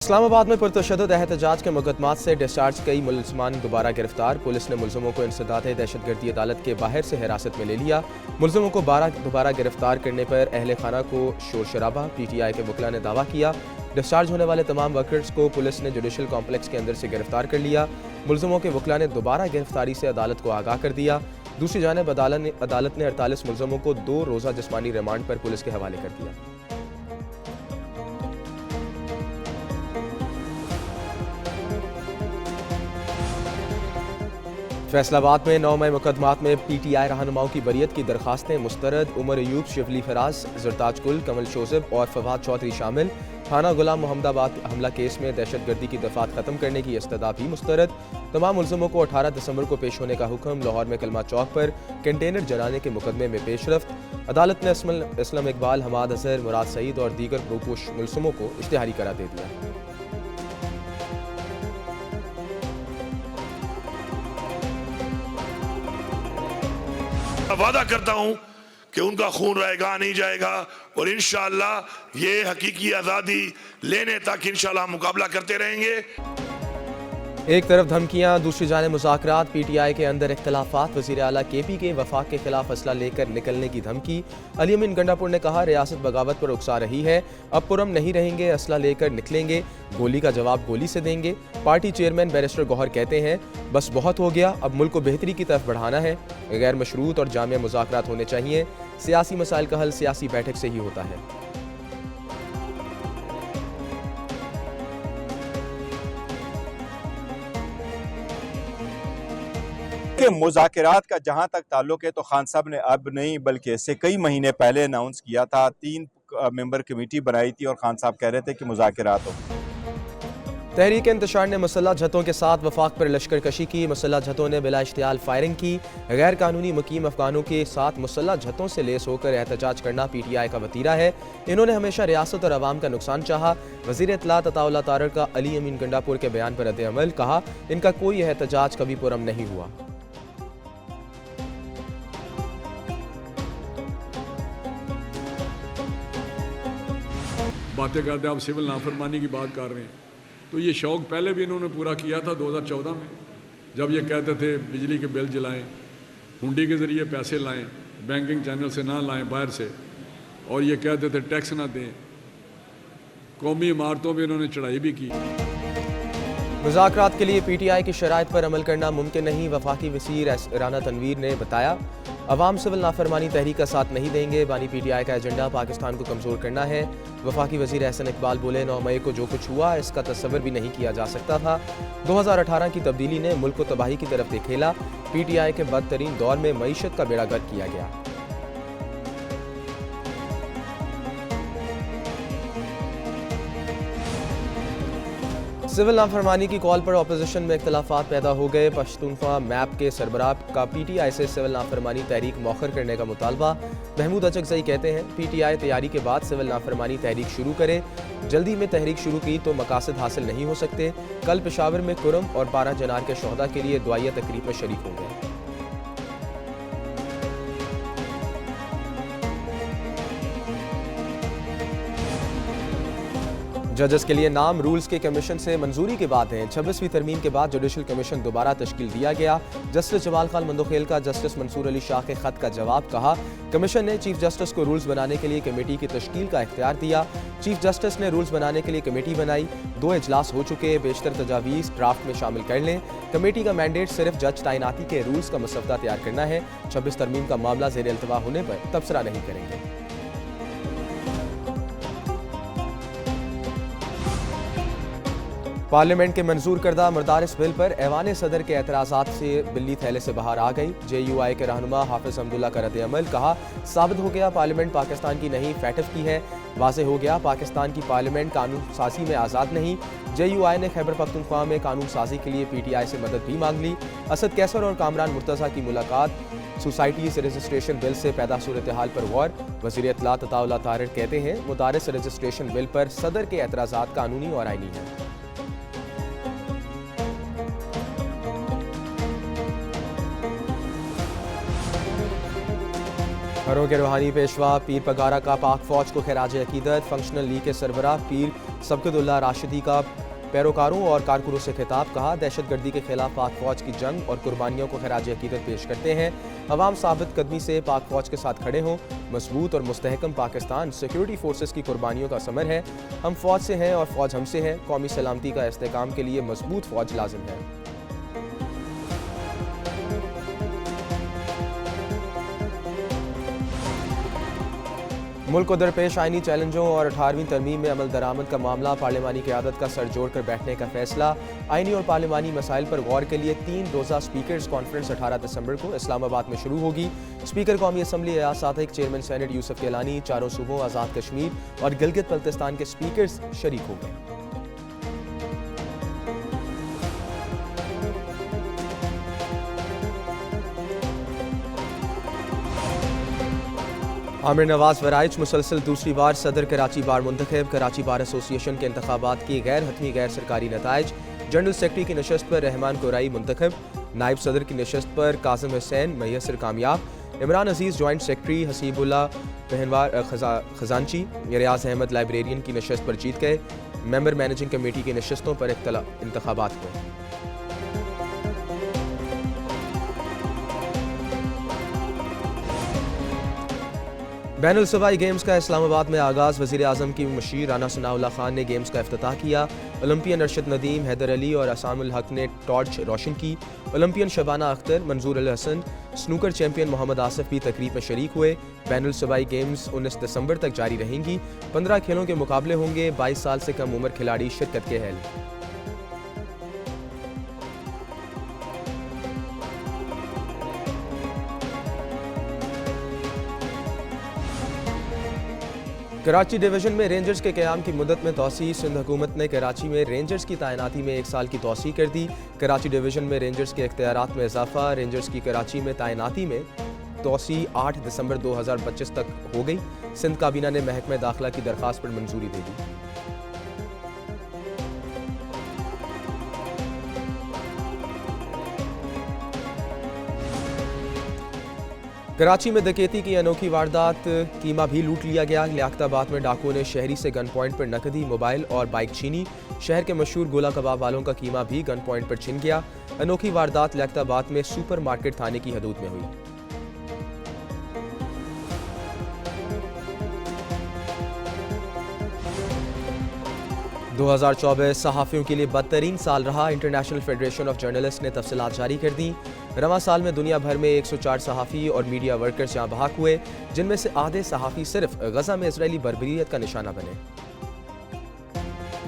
इस्लामाबाद में पुरतशद्दुद एहतजाज के मुकदमात से डिस्चार्ज कई मुलजमान दोबारा गिरफ्तार। पुलिस ने मुलजमों को इंसदाद दहशतगर्दी अदालत के बाहर से हिरासत में ले लिया। मुलजमों को दोबारा गिरफ्तार करने पर अहले खाना को शोर शराबा। PTI के वकला ने दावा किया। डिस्चार्ज होने वाले तमाम वर्कर्स को पुलिस ने जुडिशल कॉम्प्लेक्स के अंदर से गिरफ्तार कर लिया। मुलजमों के वकला ने दोबारा गिरफ्तारी से अदालत को आगाह कर दिया। दूसरी जानब अदालत ने 48 मुलजमों को 2 रोज़ा जिस्मानी रिमांड पर पुलिस के हवाले कर दिया। फैसलाबाद में 9 मई मुकदमात में PTI रहनुमाओं की बरियत की दरखास्तें मुस्तरद। उमर अयूब, शिवली फराज, जरताज कुल, कमल शोजब और फवाद चौधरी शामिल। थाना गुलाम मोहम्मदाबाद हमला केस में दहशतगर्दी की दफात खत्म करने की इस्तदा भी मुस्तरद। तमाम मुलजमों को 18 दिसंबर को पेश होने का हुक्म। लाहौर में कलमा चौक पर कंटेनर जलाने के मुकदमे में पेशरफ्त। अदालत ने असलम इकबाल, हमाद अजहर, मुराद सईद और दीगर प्रोपोश मुलजमों को इश्तिहारी करार दे दिया। वादा करता हूं कि उनका खून रहेगा नहीं जाएगा और इंशाअल्लाह ये हकीकी आज़ादी लेने तक इंशाअल्लाह मुकाबला करते रहेंगे। एक तरफ धमकियां, दूसरी जानिब मुज़ाकरात। PTI के अंदर इख्तलाफात। वज़ीर आला KP के वफाक के खिलाफ असला लेकर निकलने की धमकी। अली अमीन गंडापुर ने कहा, रियासत बगावत पर उकसा रही है, अब पुरम नहीं रहेंगे, असला लेकर निकलेंगे, गोली का जवाब गोली से देंगे। पार्टी चेयरमैन बैरिस्टर गौहर कहते हैं, बस बहुत हो गया, अब मुल्क को बेहतरी की तरफ बढ़ाना है, गैर मशरूत और जामिया मुज़ाकरात होने चाहिए। सियासी मसाइल का हल सियासी बैठक से ही होता है। के मुज़ाकरात का जहां तक ताल्लुक है तो खान साहब ने अब नहीं बल्कि इससे कई महीने पहले अनाउंस किया था। 3 मेंबर कमेटी बनाई थी और खान साहब कह रहे थे कि मुज़ाकरात हो। तहरीक इंतशार ने मुसल्लह जत्थों के साथ वफाक पर लश्कर कशी की। मुसल्लह जत्थों ने बिला इश्तियाल फायरिंग की। गैर कानूनी मुकीम अफगानों के साथ मुसल्लह जत्थों से लेस होकर एहतजाज करना PTI का वतीरा है। इन्होंने हमेशा रियासत और अवाम का नुकसान चाहा। वज़ीर इत्तलात अताउल्लाह तारड़ का अली अमीन गंडापुर के बयान पर रद्द-ए-अमल। कहा, इनका कोई एहतजाज कभी पुरम नहीं हुआ। बातें करते आप सिविल नाफरमानी की बात कर रहे हैं, तो ये शौक़ पहले भी इन्होंने पूरा किया था 2014 में, जब ये कहते थे बिजली के बिल जलाएं, हुंडी के ज़रिए पैसे लाएं, बैंकिंग चैनल से ना लाएं बाहर से, और ये कहते थे टैक्स ना दें। कौमी इमारतों में इन्होंने चढ़ाई भी की। मुज़ाकरात के लिए PTI की शराइत पर अमल करना मुमकिन नहीं। वफाकी वज़ीर राना तनवीर ने बताया, अवाम सिविल नाफरमानी तहरीक का साथ नहीं देंगे। बानी PTI का एजेंडा पाकिस्तान को कमज़ोर करना है। वफाकी वज़ीर एहसन इकबाल बोले, 9 मई को जो कुछ हुआ इसका तस्वर भी नहीं किया जा सकता था। 2018 की तब्दीली ने मुल्क को तबाही की तरफ धकेला। PTI के बदतरीन दौर में मईशत का बेड़ा गर्क किया गया। सिविल नाफरमानी की कॉल पर अपोजिशन में इख्तलाफात पैदा हो गए। पश्तूनख्वा मैप के सरबराह का PTI से सिविल नाफरमानी तहरीक मौखर करने का मुतालबा। महमूद अचकज़ई कहते हैं, PTI तैयारी के बाद सिविल नाफरमानी तहरीक शुरू करे। जल्दी में तहरीक शुरू की तो मकासद हासिल नहीं हो सकते। कल पेशावर में कुरम और 12 जनार के शोहदा के लिए दुआया तकरीब में शरीक होंगे। जजेस के लिए नाम रूल्स के कमीशन से मंजूरी के बाद हैं। 26वीं तरमीम के बाद जुडिशल कमीशन दोबारा तश्कील दिया गया। जस्टिस जमाल खान मंदोखेल का जस्टिस मंसूर अली शाह के खत का जवाब। कहा, कमीशन ने चीफ जस्टिस को रूल्स बनाने के लिए कमेटी की तश्कील का इख्तियार दिया। चीफ जस्टिस ने रूल्स बनाने के लिए कमेटी बनाई। 2 इजलास हो चुके, बेशतर तजावीज़ ड्राफ्ट में शामिल कर लें। कमेटी का मैंडेट सिर्फ जज तैनाती के रूल्स का मसवदा तैयार करना है। 26 तरमीम का मामला ज़ेर अल्तवा होने पर तबसरा नहीं करेंगे। पार्लियामेंट के मंजूर करदा मदारिस बिल पर ऐवान सदर के एतराज़ात से बिल्ली थैले से बाहर आ गई। JUI के रहनुमा हाफिज़ अब्दुल्ला का रद्द-ए-अमल। कहा, साबित हो गया पार्लियामेंट पाकिस्तान की नहीं फैटफ की है। वाज़ेह हो गया पाकिस्तान की पार्लियामेंट कानून साजी में आज़ाद नहीं। JUI ने खैबर पख्तूनख्वा में कानून साजी के लिए PTI से मदद भी मांग ली। असद कैसर और कामरान मुर्तज़ा की मुलाकात। सोसाइटीज़ रजिस्ट्रेशन बिल से पैदा सूरत हाल पर गौर। वज़ीर इत्तलात अताउल्लाह तारड़ कहते हैं, मुदारिस रजिस्ट्रेशन बिल पर सदर के एतराज़ात कानूनी और आईनी हैं। फरोग रूहानी पेशवा पीर पगारा का पाक फौज को खराज अकीदत। फंक्शनल लीग के सरबराह पीर सबकतुल्लाह राशिदी का पैरोकारों और कारकुनों से खिताब। कहा, दहशतगर्दी के खिलाफ पाक फौज की जंग और कुर्बानियों को खराज अकीदत पेश करते हैं। अवाम साबित कदमी से पाक फौज के साथ खड़े हों। मजबूत और मुस्तहकम पाकिस्तान सिक्योरिटी फोर्सेस की कुर्बानियों का समर है। हम फौज से हैं और फौज हमसे है। कौमी सलामती का इस्तेकाम के लिए मजबूत फौज लाजिम है। मुल्क को दरपेश आईनी चैलेंजों और 18वीं तरमीम में अमल दरामद का मामला। पार्लिमानी क़यादत का सर जोड़कर बैठने का फैसला। आईनी और पार्लिमानी मसाइल पर गौर के लिए 3 रोज़ा स्पीकर्स कॉन्फ्रेंस 18 दिसंबर को इस्लामाबाद में शुरू होगी। स्पीकर कौमी assembly Ayaz Sadiq, chairman senate Yusuf Kelani, चारों सूबों आज़ाद कश्मीर और गिलगित बल्तिस्तान के स्पीकर्स शरीक होंगे। आमिर नवाज वराइच मुसलसल दूसरी बार सदर कराची बार मुंतखब। कराची बार एसोसिएशन के इंतखाबात की गैर हतमी गैर सरकारी नताइज। जनरल सेक्रेटरी की नशस्त पर रहमान कुरैई मुंतखब। नायब सदर की नशस्त पर कासिम हुसैन मैसर कामयाब। इमरान अजीज़ जॉइंट सेक्रेटरी, हसीबुल्ला पहनवार खजानची, रियाज अहमद लाइब्रेरियन की नशस्त पर जीत गए। मेंबर मैनेजिंग कमेटी की नशस्तों पर इंतखाबात हुए। बैनुल सूबाई गेम्स का इस्लामाबाद में आगाज़। वज़ीर आज़म की मुशीर राना सनाउल्लाह खान ने गेम्स का इफ्तिताह किया। ओलंपियन अरशद नदीम, हैदर अली और असामुल हक ने टॉर्च रोशन की। ओलंपियन शबाना अख्तर, मंजूर अल हसन, स्नूकर चैंपियन मोहम्मद आसिफ भी तकरीब में शरीक हुए। बैनुल सूबाई गेम्स 19 दिसंबर तक जारी रहेंगी। 15 खेलों के मुकाबले होंगे। 22 साल से कम उम्र खिलाड़ी शिरकत के अहल। कराची डिवीज़न में रेंजर्स के क़याम की मुद्दत में तोसी। सिंध हुकूमत ने कराची में रेंजर्स की तैनाती में 1 साल की तोसी कर दी। कराची डिवीज़न में रेंजर्स के इख्तियारात में इजाफा। रेंजर्स की कराची में तैनाती में तोसी 8 दिसंबर 2025 तक हो गई। सिंध काबीना ने महकमे दाखिला की दरख्वास्त पर मंजूरी दे दी। कराची में डकैती की अनोखी वारदात। कीमा भी लूट लिया गया। लियाकताबाद में डाकुओं ने शहरी से गन पॉइंट पर नकदी, मोबाइल और बाइक छीनी। शहर के मशहूर गोला कबाब वालों का कीमा भी गन पॉइंट पर छिन गया। अनोखी वारदात लियाकताबाद में सुपर मार्केट थाने की हदूद में हुई। दो 2024 सहाफ़ियों के लिए बदतरीन साल रहा। इंटरनेशनल फेडरेशन ऑफ जर्नलिस्ट ने तफसीलात जारी कर दी। रवां साल में दुनिया भर में 104 सहाफ़ी और मीडिया वर्कर्स जहाँ बहक हुए, जिनमें से आधे सहाफ़ी सिर्फ गजा में इजरायली बर्बरियत का निशाना बने।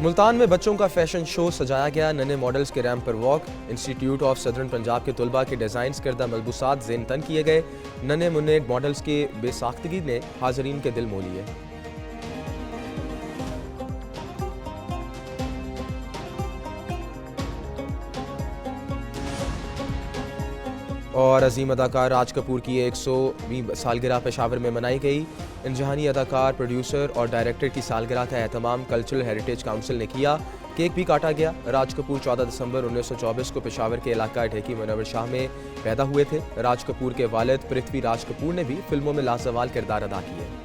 मुल्तान में बच्चों का फैशन शो सजाया गया। नन्हे मॉडल्स के रैम्प पर walk. Institute of southern Punjab के तलबा के डिज़ाइन करदा मलबूसात ज़ेन तन किए गए। नन्हे मुन्ने मॉडल्स के बेसाख्तगी ने हाज़रीन के दिल मोह लिए। और अजीम अदाकार राज कपूर की 100वीं सालगिरह पेशावर में मनाई गई। इंजहानी अदाकार, प्रोड्यूसर और डायरेक्टर की सालगिरह का एहतमाम कल्चरल हेरिटेज काउंसिल ने किया। केक भी काटा गया। राज कपूर 14 दिसंबर 1924 को पेशावर के इलाका ढेकी मनवर शाह में पैदा हुए थे। राज कपूर के वालिद पृथ्वी राज कपूर ने भी फिल्मों में लाजवाल किरदार अदा किए।